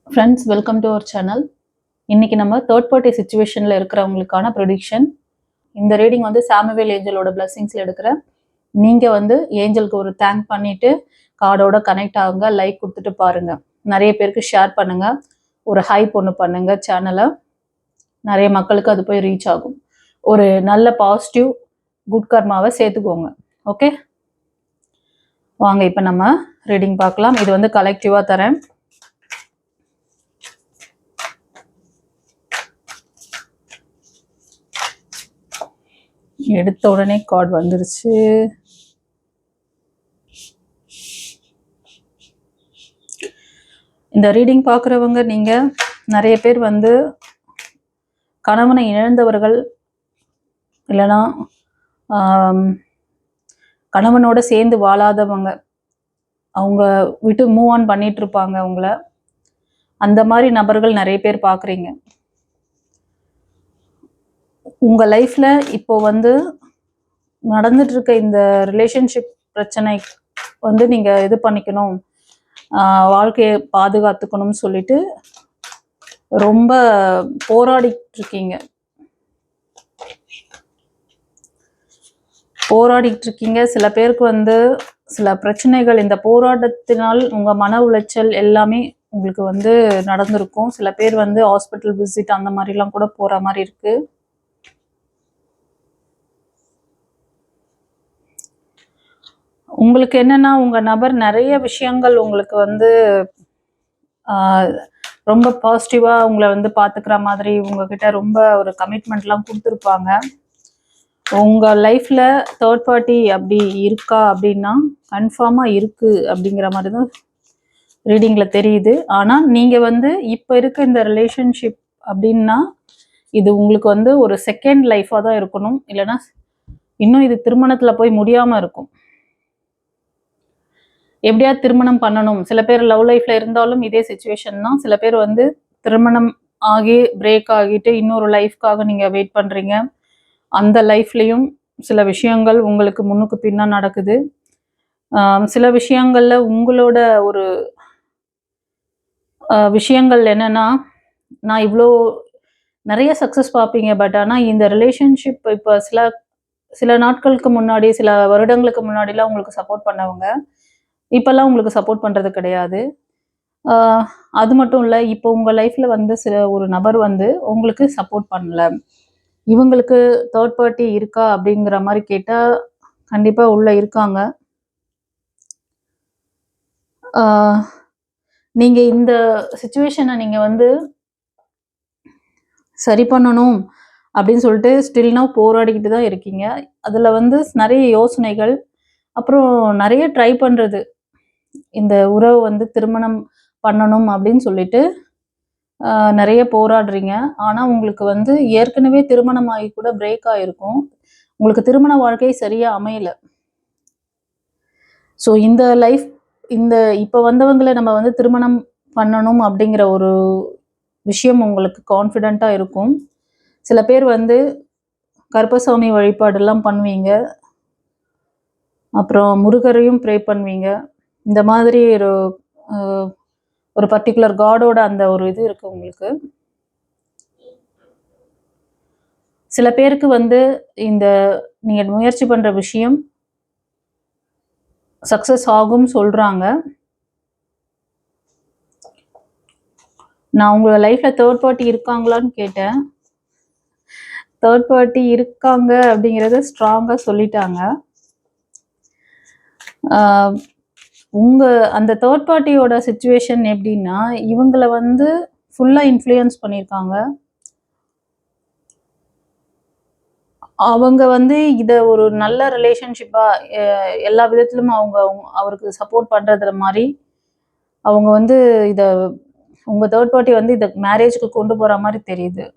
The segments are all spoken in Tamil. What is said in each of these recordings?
Friends, welcome to our channel. இன்னைக்கு நம்ம தேர்ட் பார்ட்டி சுச்சுவேஷனில் இருக்கிறவங்களுக்கான ப்ரொடிக்ஷன். இந்த ரீடிங் வந்து சாமுவேல் ஏஞ்சலோட பிளஸிங்ஸில் எடுக்கிறேன். நீங்கள் வந்து ஏஞ்சலுக்கு ஒரு தேங்க் பண்ணிவிட்டு கார்டோட கனெக்ட் ஆகுங்க. லைக் கொடுத்துட்டு பாருங்கள். நிறைய பேருக்கு ஷேர் பண்ணுங்கள். ஒரு ஹைப் ஒன்று பண்ணுங்கள். சேனலை நிறைய மக்களுக்கு அது போய் ரீச் ஆகும். ஒரு நல்ல பாசிட்டிவ் குட் கர்மாவை சேர்த்துக்கோங்க. ஓகே, வாங்க இப்போ நம்ம ரீடிங் பார்க்கலாம். இது வந்து கலெக்டிவாக தரேன். எடுத்த உடனே கார்டு வந்துருச்சு. இந்த ரீடிங் பார்க்குறவங்க நீங்கள் நிறைய பேர் வந்து கணவனை இழந்தவர்கள், இல்லைன்னா கணவனோட சேர்ந்து வாழாதவங்க, அவங்க விட்டு மூவ் ஆன் பண்ணிட்டு இருப்பாங்க அவங்கள. அந்த மாதிரி நபர்கள் நிறைய பேர் பார்க்குறீங்க. உங்கள் லைஃப்பில் இப்போ வந்து நடந்துட்டு இருக்க இந்த ரிலேஷன்ஷிப் பிரச்சனை வந்து நீங்கள் இது பண்ணிக்கணும், வாழ்க்கையை பாதுகாத்துக்கணும்னு சொல்லிட்டு ரொம்ப போராடிட்டு இருக்கீங்க. சில பேருக்கு வந்து சில பிரச்சனைகள், இந்த போராட்டத்தினால் உங்கள் மன உளைச்சல் எல்லாமே உங்களுக்கு வந்து நடந்திருக்கும். சில பேர் வந்து ஹாஸ்பிட்டல் விசிட் அந்த மாதிரிலாம் கூட போகிற மாதிரி இருக்கு. உங்களுக்கு என்னன்னா, உங்க நபர் நிறைய விஷயங்கள் உங்களுக்கு வந்து ரொம்ப பாசிட்டிவா உங்களை வந்து பாத்துக்கிற மாதிரி உங்ககிட்ட ரொம்ப ஒரு கமிட்மெண்ட்லாம் கொடுத்துருப்பாங்க. உங்க லைஃப்ல தேர்ட் பார்ட்டி அப்படி இருக்கா அப்படின்னா கன்ஃபார்மா இருக்கு அப்படிங்கிற மாதிரி தான் ரீடிங்ல தெரியுது. ஆனா நீங்க வந்து இப்ப இருக்க இந்த ரிலேஷன்ஷிப் அப்படின்னா இது உங்களுக்கு வந்து ஒரு செகண்ட் லைஃபா தான் இருக்கணும், இல்லைன்னா இன்னும் இது திருமணத்துல போய் முடியாம இருக்கும். எப்படியாவது திருமணம் பண்ணணும். சில பேர் லவ் லைஃப்ல இருந்தாலும் இதே சுச்சுவேஷன் தான். சில பேர் வந்து திருமணம் ஆகி பிரேக் ஆகிட்டு இன்னொரு லைஃப்காக நீங்க வெயிட் பண்றீங்க. அந்த லைஃப்லயும் சில விஷயங்கள் உங்களுக்கு முன்னுக்கு பின்னா நடக்குது. சில விஷயங்கள்ல உங்களோட ஒரு விஷயங்கள் என்னன்னா, நான் இவ்வளோ நிறைய சக்ஸஸ் பார்ப்பீங்க. பட் ஆனால் இந்த ரிலேஷன்ஷிப் இப்போ சில நாட்களுக்கு முன்னாடி, சில வருடங்களுக்கு முன்னாடிலாம் உங்களுக்கு சப்போர்ட் பண்ணவங்க இப்பெல்லாம் உங்களுக்கு சப்போர்ட் பண்றது கிடையாது. அது மட்டும் இல்லை, இப்போ உங்க லைஃப்ல வந்து ஒரு நபர் வந்து உங்களுக்கு சப்போர்ட் பண்ணல. இவங்களுக்கு தேர்ட் பார்ட்டி இருக்கா அப்படிங்கிற மாதிரி கேட்டா கண்டிப்பா உள்ள இருக்காங்க. நீங்க இந்த சுச்சுவேஷனை நீங்க வந்து சரி பண்ணணும் அப்படின்னு சொல்லிட்டு ஸ்டில்னா போராடிக்கிட்டு தான் இருக்கீங்க. அதுல வந்து நிறைய யோசனைகள், அப்புறம் நிறைய ட்ரை பண்றது, இந்த உறவு வந்து திருமணம் பண்ணணும் அப்படின்னு சொல்லிட்டு நிறைய போராடுறீங்க. ஆனால் உங்களுக்கு வந்து ஏற்கனவே திருமணம் ஆகி கூட பிரேக் ஆகிருக்கும். உங்களுக்கு திருமண வாழ்க்கை சரியாக அமையல. ஸோ இந்த லைஃப் இப்போ வந்தவங்களை நம்ம வந்து திருமணம் பண்ணணும் அப்படிங்கிற ஒரு விஷயம் உங்களுக்கு கான்ஃபிடெண்ட்டாக இருக்கும். சில பேர் வந்து கருப்பசாமி வழிபாடெல்லாம் பண்ணுவீங்க, அப்புறம் முருகரையும் ப்ரே பண்ணுவீங்க. இந்த மாதிரி ஒரு பர்டிகுலர் காடோட அந்த ஒரு இது இருக்கு உங்களுக்கு. சில பேருக்கு வந்து இந்த நீங்க முயற்சி பண்ற விஷயம் சக்சஸ் ஆகும் சொல்றாங்க. நான் உங்களோட லைஃப்ல தேர்ட் பார்ட்டி இருக்காங்களான்னு கேட்டேன். தேர்ட் பார்ட்டி இருக்காங்க அப்படிங்கிறத ஸ்ட்ராங்கா சொல்லிட்டாங்க. உங்க அந்த தேர்ட் பார்ட்டியோட சிச்சுவேஷன் எப்படின்னா, இவங்களை வந்து ஃபுல்லா இன்ஃப்ளூயன்ஸ் பண்ணியிருக்காங்க. அவங்க வந்து இதை ஒரு நல்ல ரிலேஷன்ஷிப்பா எல்லா விதத்திலும் அவருக்கு சப்போர்ட் பண்றதுல மாதிரி அவங்க வந்து இதை உங்க தேர்ட் பார்ட்டி வந்து இதை மேரேஜ்க்கு கொண்டு போற மாதிரி தெரியுது.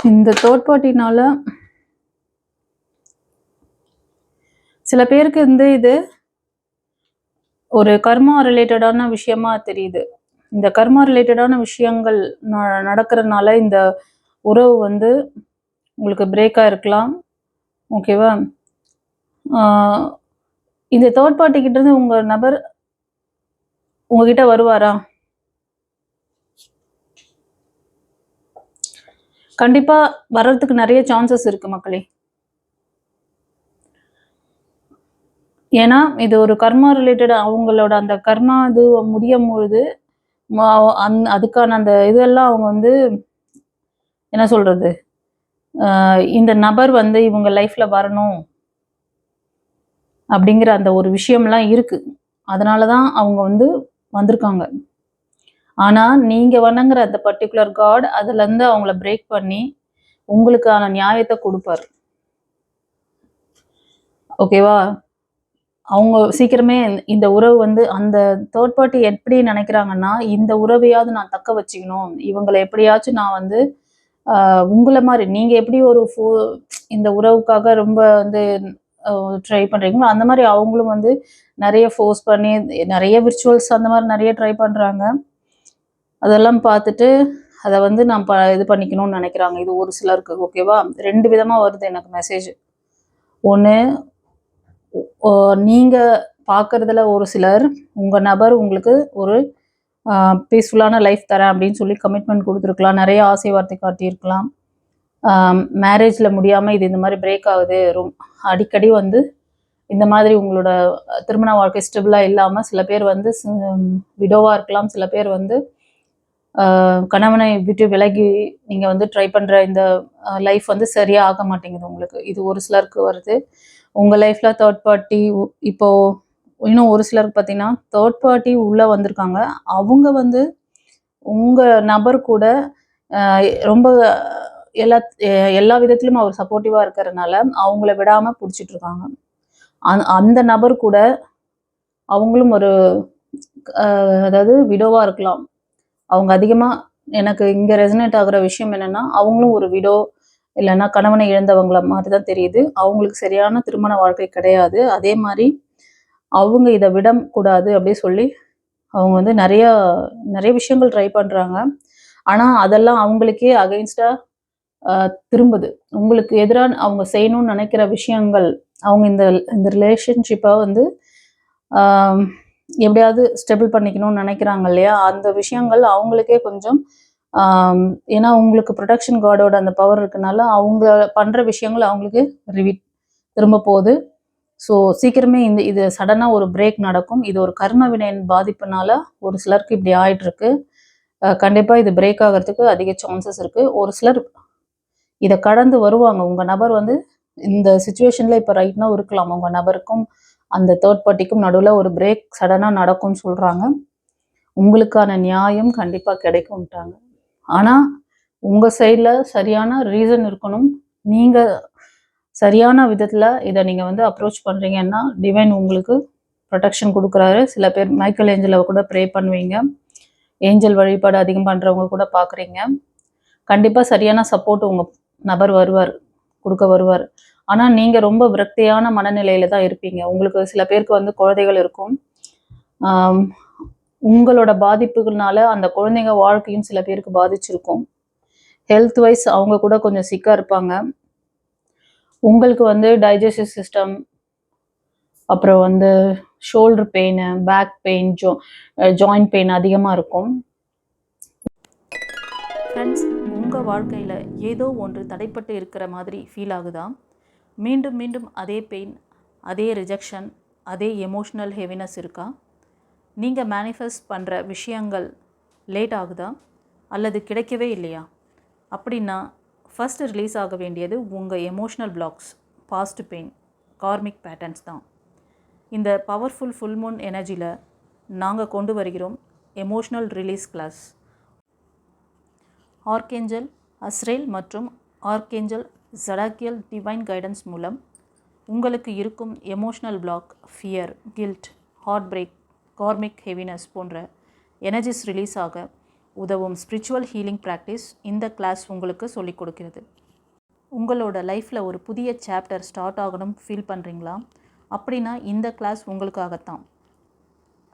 இந்த தேர்ட் பார்ட்டினால சில பேருக்கு வந்து இது ஒரு கர்மா ரிலேட்டடான விஷயமா தெரியுது. இந்த கர்மா ரிலேட்டடான விஷயங்கள் நடக்கிறதுனால இந்த உறவு வந்து உங்களுக்கு பிரேக்காக இருக்கலாம். ஓகேவா? இந்த தேர்ட் பார்ட்டி கிட்டேருந்து உங்கள் நபர் உங்ககிட்ட வருவாரா? கண்டிப்பாக வர்றதுக்கு நிறைய சான்சஸ் இருக்குது மக்களே. ஏன்னா இது ஒரு கர்மா ரிலேட்டட். அவங்களோட அந்த கர்மா இது முடியும் பொழுது அதுக்கான அந்த இதெல்லாம் அவங்க வந்து என்ன சொல்றது, இந்த நபர் வந்து இவங்க லைஃப்ல வரணும் அப்படிங்கிற அந்த ஒரு விஷயம்லாம் இருக்கு. அதனால தான் அவங்க வந்து வந்திருக்காங்க. ஆனா நீங்க வணங்குற அந்த பர்டிகுலர் காட் அதுல இருந்து அவங்கள பிரேக் பண்ணி உங்களுக்கான நியாயத்தை கொடுப்பாரு. ஓகேவா? அவங்க சீக்கிரமே இந்த உறவு வந்து அந்த தேர்ட் பார்ட்டி எப்படி நினைக்கிறாங்கன்னா, இந்த உறவையாவது நான் தக்க வச்சுக்கணும், இவங்களை எப்படியாச்சும் நான் வந்து உங்களை மாதிரி நீங்க எப்படி ஒரு இந்த உறவுக்காக ரொம்ப வந்து ட்ரை பண்றீங்களோ அந்த மாதிரி அவங்களும் வந்து நிறைய ஃபோர்ஸ் பண்ணி நிறைய விர்ச்சுவல்ஸ் அந்த மாதிரி நிறைய ட்ரை பண்றாங்க. அதெல்லாம் பார்த்துட்டு அதை வந்து நான் இது பண்ணிக்கணும்னு நினைக்கிறாங்க. இது ஒரு சிலருக்கு. ஓகேவா? 2 விதமா வருது எனக்கு மெசேஜ். ஒன்று, நீங்க பார்க்கறதுல ஒரு சிலர் உங்க நபர் உங்களுக்கு ஒரு பீஸ்ஃபுல்லான லைஃப் தரேன் அப்படின்னு சொல்லி கமிட்மெண்ட் கொடுத்துருக்கலாம். நிறைய ஆசை வார்த்தை காட்டியிருக்கலாம். மேரேஜில் முடியாமல் இது இந்த மாதிரி பிரேக் ஆகுது, அடிக்கடி வந்து இந்த மாதிரி உங்களோட திருமண வாழ்க்கை ஸ்டெபிளாக இல்லாமல் சில பேர் வந்து விடோவாக இருக்கலாம். சில பேர் வந்து கணவனை விட்டு விலகி நீங்கள் வந்து ட்ரை பண்ணுற இந்த லைஃப் வந்து சரியாக ஆக மாட்டேங்குது உங்களுக்கு. இது ஒரு சிலருக்கு வருது. உங்கள் லைஃப்பில் தேர்ட் பார்ட்டி இப்போது இன்னும் ஒரு சிலருக்கு பார்த்தீங்கன்னா தேர்ட் பார்ட்டி உள்ளே வந்திருக்காங்க. அவங்க வந்து உங்கள் நபர் கூட ரொம்ப எல்லா விதத்திலும் அவர் சப்போர்ட்டிவாக இருக்கிறதுனால அவங்கள விடாமல் பிடிச்சிட்டு இருக்காங்க. அந்த நபர் கூட அவங்களும் ஒரு அதாவது விடோவாக இருக்கலாம். அவங்க அதிகமாக எனக்கு இங்கே ரெசனேட் ஆகிற விஷயம் என்னென்னா, அவங்களும் ஒரு விடோ இல்லைன்னா கணவனை இழந்தவங்கள மாதிரி தான் தெரியுது. அவங்களுக்கு சரியான திருமண வாழ்க்கை கிடையாது. அதே மாதிரி அவங்க இதை விடக்கூடாது அப்படி சொல்லி அவங்க வந்து நிறைய விஷயங்கள் ட்ரை பண்ணுறாங்க. ஆனால் அதெல்லாம் அவங்களுக்கே அகெயின்ஸ்டாக திரும்புது. உங்களுக்கு எதிராக அவங்க செய்யணும்னு நினைக்கிற விஷயங்கள் அவங்க இந்த ரிலேஷன்ஷிப்பை வந்து எப்படியாவது ஸ்டெபிள் பண்ணிக்கணும்னு நினைக்கிறாங்க இல்லையா? அந்த விஷயங்கள் அவங்களுக்கே கொஞ்சம் ஏன்னா உங்களுக்கு ப்ரொடெக்ஷன் கார்டோட அந்த பவர் இருக்கனால அவங்க பண்ணுற விஷயங்கள் அவங்களுக்கு திரும்ப போகுது. ஸோ சீக்கிரமே இது சடனாக ஒரு பிரேக் நடக்கும். இது ஒரு கர்ம வினையின் பாதிப்புனால ஒரு சிலருக்கு இப்படி ஆயிட்டுருக்கு. கண்டிப்பாக இது பிரேக் ஆகிறதுக்கு அதிக சான்சஸ் இருக்குது. ஒரு சிலர் இதை கடந்து வருவாங்க. உங்கள் நபர் வந்து இந்த சுச்சுவேஷனில் இப்போ ரைட்னா இருக்கலாம். உங்கள் நபருக்கும் அந்த தேர்ட் பார்ட்டிக்கும் நடுவில் ஒரு பிரேக் சடனாக நடக்கும்னு சொல்கிறாங்க. உங்களுக்கான நியாயம் கண்டிப்பாக கிடைக்கும்ட்டாங்க. ஆனால் உங்கள் சைடில் சரியான ரீசன் இருக்கணும். நீங்கள் சரியான விதத்தில் இதை நீங்கள் வந்து அப்ரோச் பண்ணுறீங்கன்னா டிவைன் உங்களுக்கு ப்ரொடெக்ஷன் கொடுக்குறாரு. சில பேர் மைக்கேல் ஏஞ்சலை கூட ப்ரே பண்ணுவீங்க. ஏஞ்சல் வழிபாடு அதிகம் பண்ணுறவங்க கூட பார்க்குறீங்க. கண்டிப்பாக சரியான சப்போர்ட் உங்கள் நபர் கொடுக்க வருவார். ஆனால் நீங்கள் ரொம்ப விரக்தியான மனநிலையில் தான் இருப்பீங்க. உங்களுக்கு சில பேருக்கு வந்து குழந்தைகள் இருக்கும். உங்களோட பாதிப்புகள்னால அந்த குழந்தைங்க வாழ்க்கையும் சில பேருக்கு பாதிச்சிருக்கும். ஹெல்த் வைஸ் அவங்க கூட கொஞ்சம் சிக்காக இருப்பாங்க. உங்களுக்கு வந்து டைஜஸ்டிவ் சிஸ்டம், அப்புறம் வந்து shoulder pain, back pain, joint pain அதிகமாக இருக்கும். ஃப்ரெண்ட்ஸ், உங்கள் வாழ்க்கையில் ஏதோ ஒன்று தடைப்பட்டு இருக்கிற மாதிரி ஃபீல் ஆகுதா? மீண்டும் மீண்டும் அதே பெயின், அதே ரிஜெக்ஷன், அதே எமோஷ்னல் ஹெவினஸ் இருக்கா? நீங்கள் மேனிஃபெஸ்ட் பண்ணுற விஷயங்கள் லேட் ஆகுதா அல்லது கிடைக்கவே இல்லையா? அப்படின்னா ஃபஸ்ட்டு ரிலீஸ் ஆக வேண்டியது உங்கள் emotional blocks, past pain, karmic patterns தான். இந்த பவர்ஃபுல் ஃபுல் மூன் எனர்ஜியில் நாங்கள் கொண்டு வருகிறோம் emotional release class. Archangel Azrael மற்றும் ஆர்கேஞ்சல் ஜடாக்கியல் டிவைன் கைடன்ஸ் மூலம் உங்களுக்கு இருக்கும் emotional block, fear, guilt, heartbreak, karmic heaviness போன்ற எனர்ஜிஸ் ரிலீஸ் ஆக உதவும் ஸ்பிரிச்சுவல் ஹீலிங் ப்ராக்டிஸ் இந்த கிளாஸ் உங்களுக்கு சொல்லிக் கொடுக்கிறது. உங்களோட லைஃப்பில் ஒரு புதிய சாப்டர் ஸ்டார்ட் ஆகணும் ஃபீல் பண்ணுறீங்களா? அப்படின்னா இந்த கிளாஸ் உங்களுக்காகத்தான்.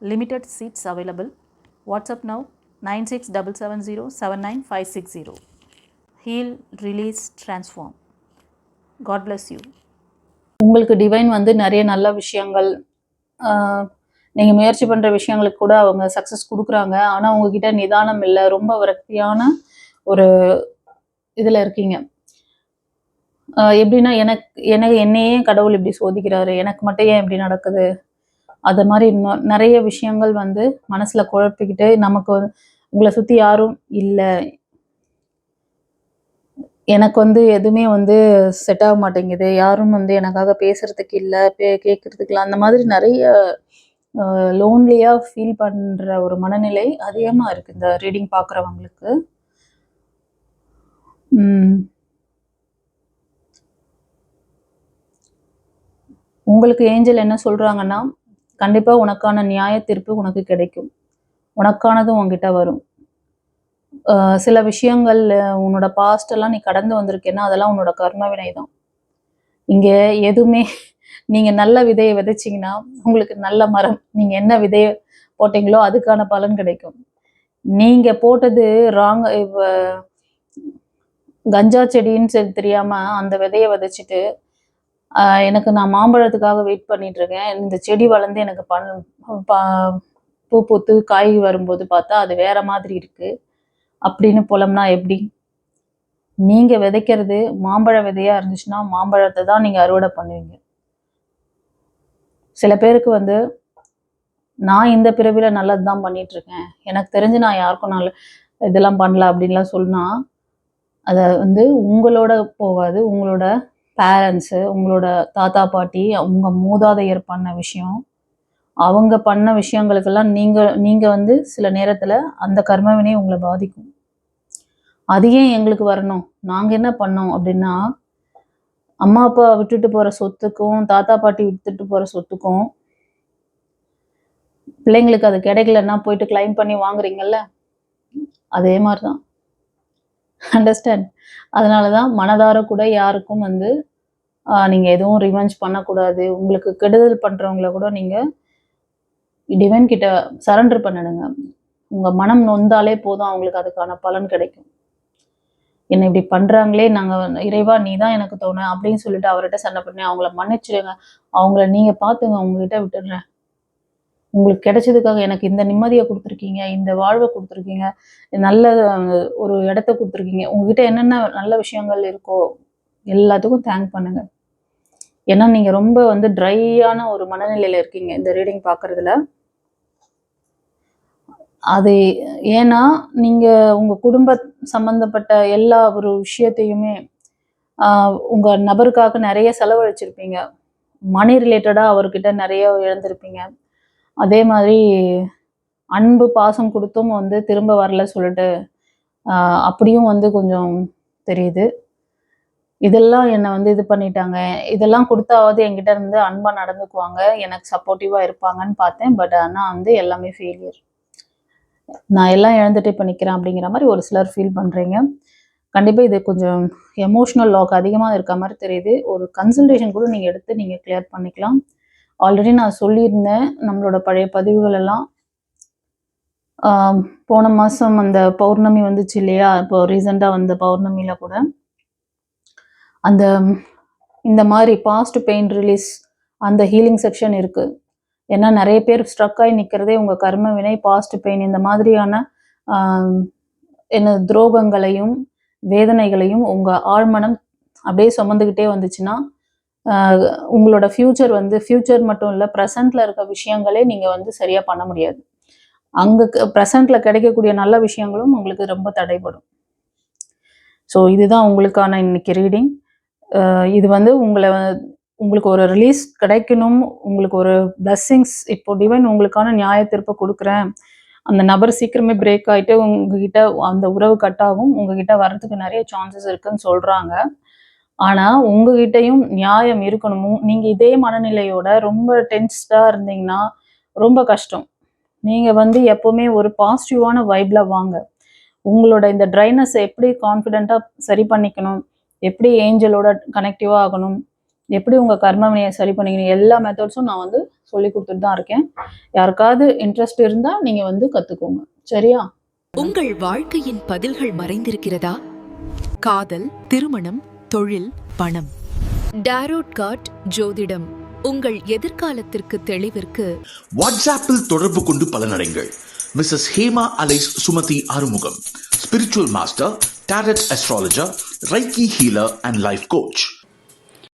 Limited seats available. WhatsApp now 9677079560. Heal, release, transform. God bless you. உங்களுக்கு டிவைன் வந்து நிறைய நல்ல விஷயங்கள், நீங்கள் முயற்சி பண்ணுற விஷயங்களுக்கு கூட அவங்க சக்ஸஸ் கொடுக்குறாங்க. ஆனால் உங்ககிட்ட நிதானம் இல்லை, ரொம்ப விரக்தியான ஒரு இதில் இருக்கீங்க. எப்படின்னா என்னையே கடவுள் இப்படி சோதிக்கிறாரு, எனக்கு மட்டும் ஏன் இப்படி நடக்குது, அது மாதிரி நிறைய விஷயங்கள் வந்து மனசில் குழப்பிக்கிட்டு நமக்கு உங்களை சுற்றி யாரும் இல்லை, எனக்கு வந்து எதுவுமே வந்து செட் ஆக மாட்டேங்குது, யாரும் வந்து எனக்காக பேசுறதுக்கு இல்லை, கேட்கறதுக்கு இல்லை, அந்த மாதிரி நிறைய லோன்லியாக ஃபீல் பண்ணுற ஒரு மனநிலை அதிகமாக இருக்குது இந்த ரீடிங் பார்க்குறவங்களுக்கு. உங்களுக்கு ஏஞ்சல் என்ன சொல்கிறாங்கன்னா, கண்டிப்பாக உனக்கான நியாய தீர்ப்பு உனக்கு கிடைக்கும், உனக்கானதும் உங்ககிட்ட வரும். சில விஷயங்கள் உன்னோட பாஸ்டெல்லாம் நீ கடந்து வந்திருக்கேன்னா அதெல்லாம் உன்னோட கர்ம வினை தான். இங்கே எதுவுமே நீங்கள் நல்ல விதையை விதைச்சிங்கன்னா உங்களுக்கு நல்ல மரம், நீங்கள் என்ன விதையை போட்டிங்களோ அதுக்கான பலன் கிடைக்கும். நீங்கள் போட்டது ராங், கஞ்சா செடின்னு சரி தெரியாமல் அந்த விதையை விதைச்சிட்டு எனக்கு நான் மாம்பழத்துக்காக வெயிட் பண்ணிட்டு இருக்கேன், இந்த செடி வளர்ந்து எனக்கு பூ பூத்து காய் வரும்போது பார்த்தா அது வேற மாதிரி இருக்கு அப்படின்னு புலம்னா எப்படி? நீங்க விதைக்கிறது மாம்பழ விதையா இருந்துச்சுன்னா மாம்பழத்தை தான் நீங்க அறுவடை பண்ணுவீங்க. சில பேருக்கு வந்து நான் இந்த பிறவில நல்லது தான் பண்ணிட்டு இருக்கேன், எனக்கு தெரிஞ்சு நான் யாருக்கும் நல்ல இதெல்லாம் பண்ணல அப்படின்லாம் சொன்னா அதை வந்து உங்களோட போகாது, உங்களோட பேரண்ட்ஸு, உங்களோட தாத்தா பாட்டி, உங்க மூதாதையர் பண்ண விஷயம், அவங்க பண்ண விஷயங்களுக்கெல்லாம் நீங்க வந்து சில நேரத்துல அந்த கர்மவினை உங்களை பாதிக்கும். அது ஏன் எங்களுக்கு வரணும், நாங்க என்ன பண்ணோம் அப்படின்னா, அம்மா அப்பா விட்டுட்டு போற சொத்துக்கும் தாத்தா பாட்டி விட்டுட்டு போற சொத்துக்கும் பிள்ளைங்களுக்கு அது கிடைக்கலன்னா போயிட்டு கிளைம் பண்ணி வாங்குறீங்கல்ல, அதே மாதிரிதான். அண்டர்ஸ்டாண்ட்? அதனாலதான் மனதார கூட யாருக்கும் வந்து நீங்க எதுவும் ரிவெஞ்ச் பண்ணக்கூடாது. உங்களுக்கு கெடுதல் பண்றவங்கள கூட நீங்க டிவைன் கிட்ட சரண்டர் பண்ணிடுங்க. உங்க மனம் நொந்தாலே போதும், அவங்களுக்கு அதுக்கான பலன் கிடைக்கும். என்னை இப்படி பண்றாங்களே, நாங்க இறைவா நீ தான் எனக்கு தோணு அப்படின்னு சொல்லிட்டு அவர்கிட்ட சண்டை பண்ணி அவங்கள மன்னிச்சிடுங்க, அவங்கள நீங்க பார்த்துங்க, உங்ககிட்ட விட்டுடுறேன், உங்களுக்கு கிடைச்சதுக்காக எனக்கு இந்த நிம்மதியை கொடுத்துருக்கீங்க, இந்த வாழ்வை கொடுத்துருக்கீங்க, நல்ல ஒரு இடத்த கொடுத்துருக்கீங்க, உங்ககிட்ட என்னென்ன நல்ல விஷயங்கள் இருக்கோ எல்லாத்துக்கும் தேங்க் பண்ணுங்க. ஏன்னா நீங்க ரொம்ப வந்து ட்ரையான ஒரு மனநிலையில இருக்கீங்க இந்த ரீடிங் பார்க்கறதுல. அது ஏன்னா நீங்க உங்க குடும்ப சம்பந்தப்பட்ட எல்லா ஒரு விஷயத்தையுமே உங்க நபருக்காக நிறைய செலவழிச்சிருப்பீங்க, மணி ரிலேட்டடா அவர்கிட்ட நிறைய இழந்திருப்பீங்க. அதே மாதிரி அன்பு பாசம் கொடுத்தும் வந்து திரும்ப வரல சொல்லிட்டு அப்படியும் வந்து கொஞ்சம் தெரியுது. இதெல்லாம் என்னை வந்து இது பண்ணிட்டாங்க, இதெல்லாம் கொடுத்தாவது என்கிட்ட இருந்து அன்பா நடந்துக்குவாங்க, எனக்கு சப்போர்ட்டிவா இருப்பாங்கன்னு பார்த்தேன். பட் ஆனால் வந்து எல்லாமே ஃபெயிலியர், நான் எல்லாம் இழந்துட்டு இப்போ நிற்கிறேன் அப்படிங்கிற மாதிரி ஒரு சிலர் ஃபீல் பண்ணுறீங்க. கண்டிப்பாக இது கொஞ்சம் எமோஷ்னல் லாக் அதிகமாக இருக்க மாதிரி தெரியுது. ஒரு கன்சல்டேஷன் கூட நீங்கள் எடுத்து நீங்கள் கிளியர் பண்ணிக்கலாம். ஆல்ரெடி நான் சொல்லியிருந்தேன் நம்மளோட பழைய பதிவுகள் எல்லாம். போன மாதம் அந்த பௌர்ணமி வந்துச்சு இல்லையா, இப்போ ரீசெண்டாக வந்த பௌர்ணமியில் கூட அந்த இந்த மாதிரி பாஸ்ட் பெயின் ரிலீஸ் அந்த ஹீலிங் செக்ஷன் இருக்குது. ஏன்னா நிறைய பேர் ஸ்ட்ரக் ஆகி நிற்கிறதே உங்கள் கர்ம வினை, பாஸ்ட் பெயின், இந்த மாதிரியான என்ன துரோகங்களையும் வேதனைகளையும் உங்கள் ஆழ்மனம் அப்படியே சுமந்துக்கிட்டே வந்துச்சுன்னா உங்களோட ஃப்யூச்சர் மட்டும் இல்லை, ப்ரெசண்ட்டில் இருக்க விஷயங்களே நீங்கள் வந்து சரியாக பண்ண முடியாது. அங்கே ப்ரெசண்ட்டில் கிடைக்கக்கூடிய நல்ல விஷயங்களும் உங்களுக்கு ரொம்ப தடைப்படும். ஸோ இதுதான் உங்களுக்கான இன்னைக்கு ரீடிங். இது வந்து உங்களுக்கு ஒரு ரிலீஸ் கிடைக்கணும், உங்களுக்கு ஒரு பிளஸ்ஸிங்ஸ், இப்போ டிவைன் உங்களுக்கான நியாய தீர்ப்பை கொடுக்குறேன், அந்த நபர் சீக்கிரமே பிரேக் ஆகிட்டு உங்ககிட்ட அந்த உறவு கட்டாகும், உங்ககிட்ட வர்றதுக்கு நிறைய சான்சஸ் இருக்குன்னு சொல்கிறாங்க. ஆனால் உங்ககிட்டையும் நியாயம் இருக்கணும். நீங்கள் இதே மனநிலையோட ரொம்ப டென்ஸ்டாக இருந்தீங்கன்னா ரொம்ப கஷ்டம். நீங்கள் வந்து எப்போவுமே ஒரு பாசிட்டிவான வைப்பில் வாங்க. உங்களோட இந்த ட்ரைனஸை எப்படி கான்ஃபிடென்ட்டாக சரி பண்ணிக்கணும், எப்படி ஏஞ்சலோட கனெக்டிவாக ஆகணும், எப்படி உங்கள் கர்மவினையை சரி பண்ணிக்கணும், எல்லா மெத்தட்ஸும் நான் வந்து சொல்லி கொடுத்துட்டு தான் இருக்கேன். யாருக்காவது இன்ட்ரெஸ்ட் இருந்தால் நீங்கள் வந்து கற்றுக்கோங்க, சரியா? உங்கள் வாழ்க்கையின் பதில்கள் மறைந்திருக்கிறதா? காதல், திருமணம், தொழில், பணம். டாரோட் கார்ட் ஜோதிடம் உங்கள் எதிர்காலத்திற்கு தெளிவிற்கு வாட்ஸ்ஆப்பில் தொடர்பு கொண்டு பலனடைங்கள். Mrs Hema Alice Sumathi Arumugam, spiritual master, tarot astrologer, reiki healer and life coach.